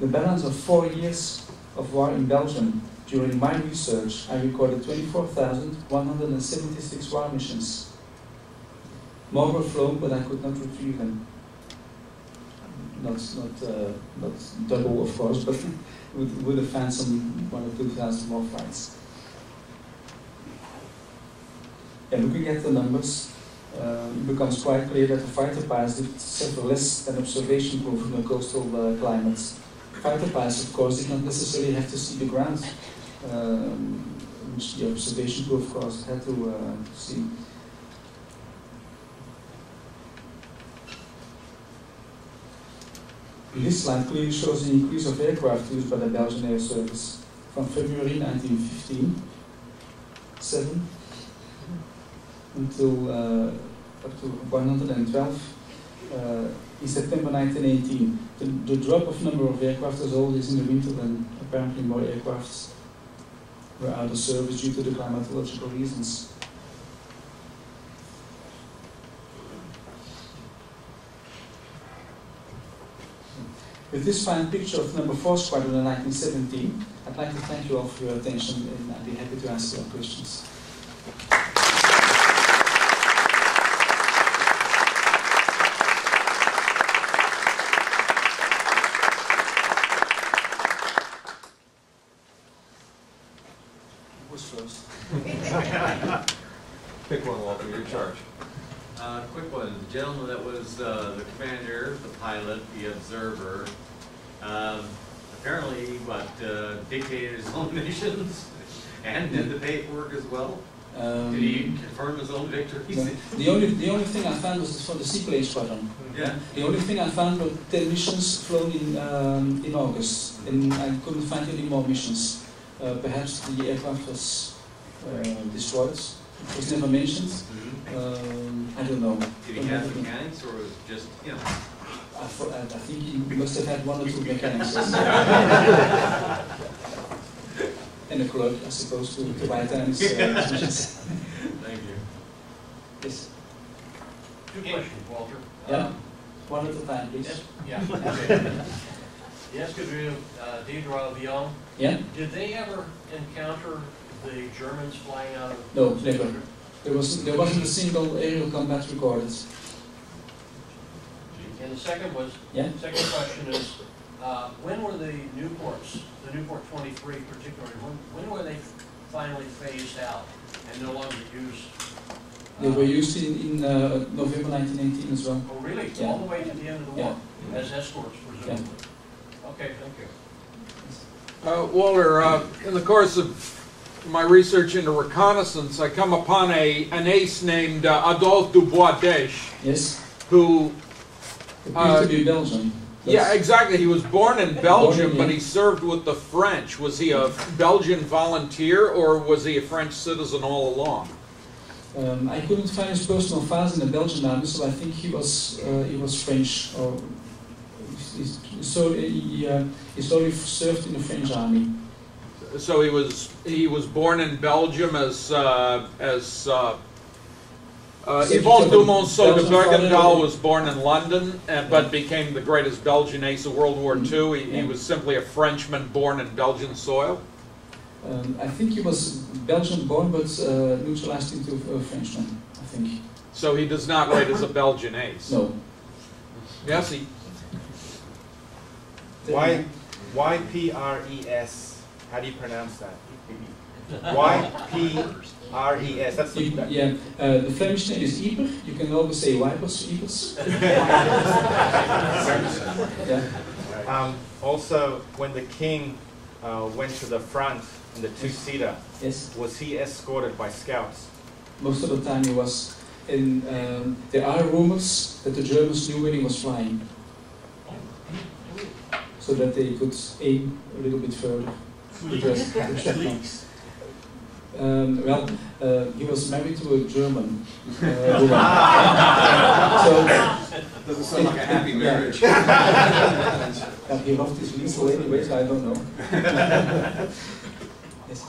The balance of 4 years of war in Belgium, during my research, I recorded 24,176 war missions. More were flown, but I could not retrieve them. Not double, of course, but would have found some 1,000 or 2,000 more flights. And looking at the numbers, it becomes quite clear that the fighter pilots did suffer less than observation proof in the coastal climates. Fighter pilots, of course, did not necessarily have to see the ground, which the observation crew, of course, had to see. This slide clearly shows the increase of aircraft used by the Belgian Air Service from February 1915, until up to 112 in September 1918. The drop of number of aircraft as always in the winter, then apparently more aircraft were out of service due to the climatological reasons. With this fine picture of number 4 Squadron in 1917, I'd like to thank you all for your attention, and I'd be happy to answer your questions. Who's first? Pick one, Walter, your charge. Quick one. The gentleman that was the commander, the pilot, the observer, apparently, dictated his own missions and did the paperwork as well. Did he confirm his own victories? No. The only thing I found was for the seaplane squadron. Yeah. The only thing I found were 10 missions flown in August, and I couldn't find any more missions. Perhaps the aircraft was destroyed. It was never mentioned. I don't know. Did he have mechanics, or was it just, you know? I think he must have had 1 or 2 mechanics. And a clerk, I suppose, to write down his missions. Thank you. Yes. 2 questions, Walter. Yeah. 1 at a time, please. Yes. Yeah. Okay. The Escadrille d'Aviation. Yeah. Did they ever encounter the Germans flying out of? No, never. There wasn't a single aerial combat recorded. And the second was. Yeah. Second question is, when were the Newports, the Newport 23 particularly, when were they finally phased out and no longer used? They were used in November 1918 as well. Oh, really? Yeah. All the way to the end of the war? Yeah. As escorts, presumably? Yeah. Okay, thank you. Walter, in the course of my research into reconnaissance, I come upon an ace named Adolphe Dubois-Desch. Yes. Who appears to be Belgian. Yeah, exactly. He was born in Belgium, but yeah. he served with the French. Was he a Belgian volunteer, or was he a French citizen all along? I couldn't find his personal files in the Belgian army, so I think he was French. Or he slowly served in the French army. So he was born in Belgium as Yvon de Monceau de Bergendahl was born in London, but became the greatest Belgian ace of World War II. He was simply a Frenchman born in Belgian soil. I think he was Belgian born, but neutralized into a Frenchman, I think. So he does not rate as a Belgian ace? No. Yes, he... Y-P-R-E-S. How do you pronounce that? Y-P-R-E-S. That's the... Yeah, the Flemish name is Yper. You can always say Wipers, Ypers. Yeah. Also, when the king went to the front in the two-seater, yes, was he escorted by scouts? Most of the time he was. And there are rumors that the Germans knew when he was flying, so that they could aim a little bit further. Well, he was married to a German woman. So doesn't sound like a happy marriage. He loved his weasel anyway, so I don't know. Yes.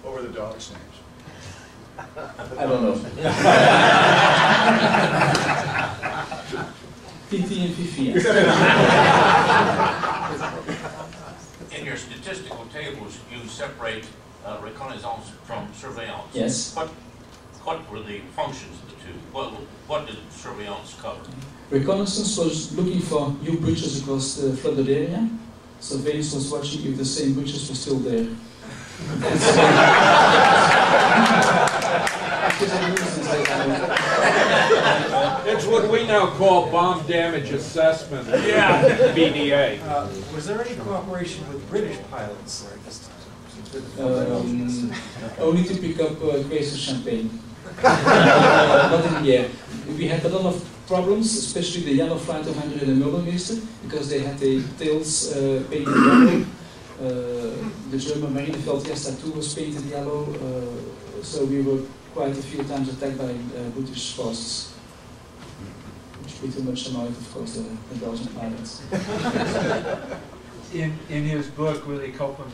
What were the dogs' names? I don't know. Titi and Fifi. separate reconnaissance from surveillance. Yes. What were the functions of the two? What did surveillance cover? Reconnaissance was looking for new bridges across the flooded area. Surveillance was watching if the same bridges were still there. It's what we now call bomb damage assessment. Yeah. BDA. Was there any cooperation with British pilots during this time? Only to pick up crates of champagne. Not in the air. We had a lot of problems, especially the yellow flight of 100 and Mullenmeester, because they had the tails painted yellow. The German Marine felt yes, that too was painted yellow, so we were quite a few times attacked by British forces, which pretty much annoyed, of course, the Belgian pilots. In his book, Willie Copeland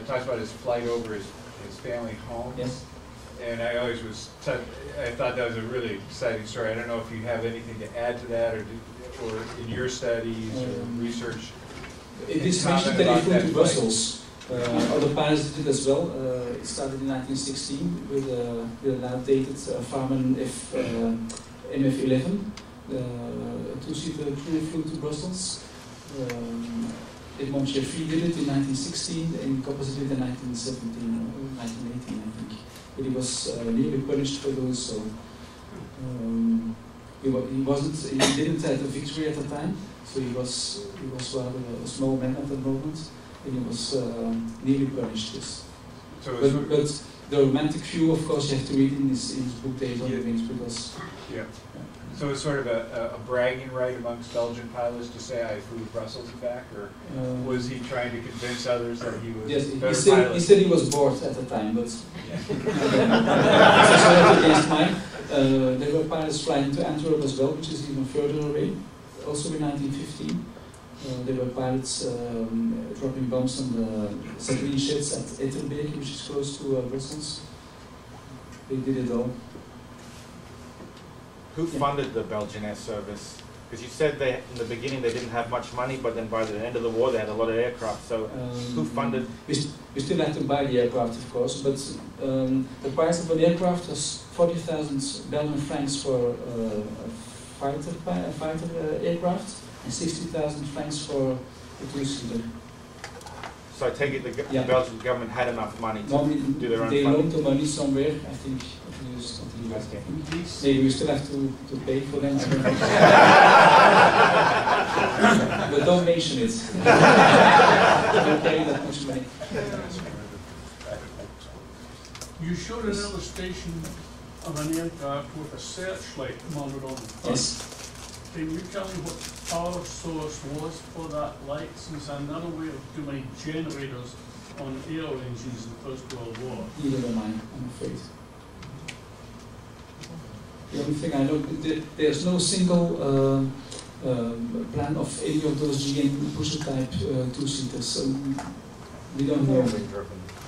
talks about his flight over his family home. Yes. And I always was, I thought that was a really exciting story. I don't know if you have anything to add to that, or in your studies or research. It is mentioned that he flew to Brussels. Other pilots did it as well. It started in 1916 with an outdated Farman MF-11. A two-seater crew flew to Brussels. Monsieur Free did it in 1916 and Coppers did it in 1917 or 1918, I think. But he was nearly punished for those. So he didn't have a victory at the time. So he was rather a small man at the moment, and he was nearly punished. Yes. So but the romantic view, of course, you have to read in his book Days on the Wings, because yeah. So it's sort of a bragging right amongst Belgian pilots to say I flew to Brussels and back, or was he trying to convince others that he was yes, a better pilot? He said he was bored at the time, but against mine. There were pilots flying to Antwerp as well, which is even further away. Also in 1915, there were pilots dropping bombs on the Zeppelin sheds at Etterbeek, which is close to Brussels. They did it all. Who funded the Belgian air service? Because you said in the beginning they didn't have much money, but then by the end of the war they had a lot of aircraft. So who funded? We still had to buy the aircraft, of course, but the price of an aircraft was 40,000 Belgian francs for a fighter aircraft and 60,000 francs for a two-seater. So I take it the Belgian government had enough money to do their own they funding? loaned the money somewhere, I think. Okay. Maybe we still have to pay for them. But don't mention it. Don't carry that much money. You showed an illustration of an aircraft with a searchlight mounted on the front. Yes. Can you tell me what the power source was for that light, since I'm not aware of too many generators on air engines in the First World War? Neither am I, I'm afraid. The only thing I know, there's no single plan of any of those GN pusher type two-seaters, so we don't know.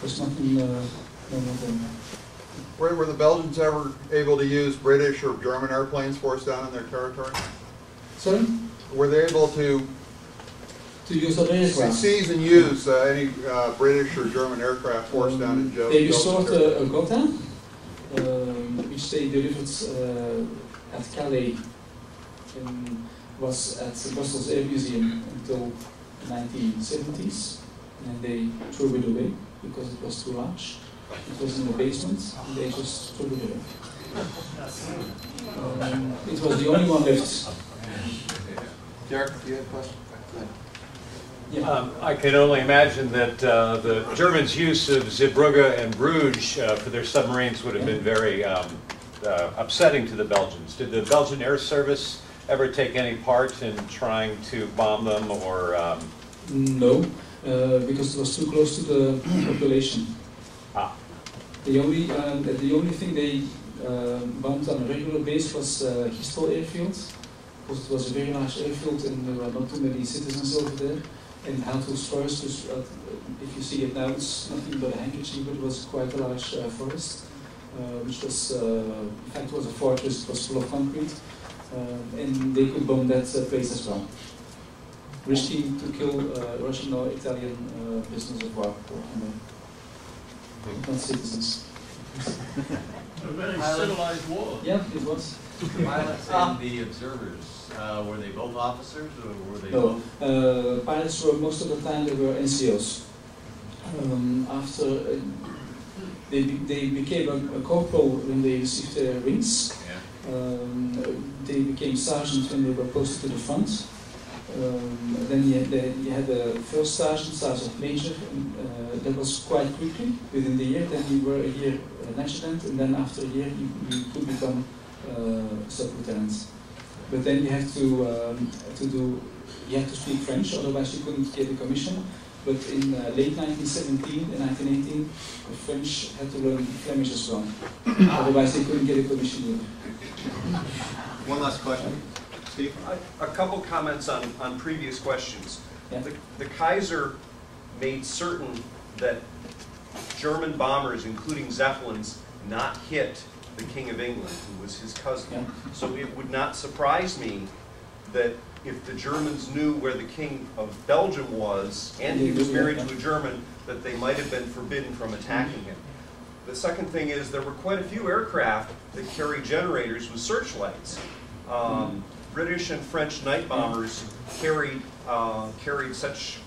There's nothing, Were the Belgians ever able to use British or German airplanes forced down in their territory? Sorry? Were they able to use other aircraft? seize and use any British or German aircraft forced down in Belgium? They restored a Gotha, which they delivered at Calais and was at the Brussels Air Museum until the 1970s, and they threw it away because it was too large. It was in the basement, and they just threw it away. It was the only one left. Derek, do you have a question? Yeah. I can only imagine that the Germans' use of Zeebrugge and Bruges for their submarines would have been very upsetting to the Belgians. Did the Belgian Air Service ever take any part in trying to bomb them, or? No, because it was too close to the population. Ah. The only thing they bombed on a regular basis was Gistel Airfield, because it was a very large airfield and there were not too many citizens over there. And Houtels Forest, if you see it now, it's nothing but a handkerchief, but it was quite a large forest, which was, in fact, was a fortress. It was full of concrete, and they could bomb that place as well, risking to kill Russian or Italian prisoners of war. not citizens. A very civilized war. Yeah, it was. The pilots and the observers, were they both officers or were they No, both? pilots were most of the time they were NCOs. After they became a corporal when they received their rings. Yeah. They became sergeants when they were posted to the front. Then you had the first sergeant major, that was quite quickly, within the year. Then you were a year an adjutant, and then after a year you could become sub-lieutenant. But then you have to speak French, otherwise you couldn't get a commission. But in late 1917 and 1918, the French had to learn Flemish as well. Otherwise they couldn't get a commission either. One last question. Steve? A couple comments on previous questions. Yeah. The Kaiser made certain that German bombers, including Zeppelins, not hit the King of England, who was his cousin. Yeah. So it would not surprise me that if the Germans knew where the King of Belgium was, and he was married to a German, that they might have been forbidden from attacking him. The second thing is there were quite a few aircraft that carried generators with searchlights. British and French night bombers carried such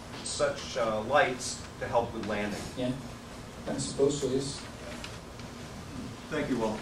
lights to help with landing. Yeah, I suppose so, yes. Thank you all.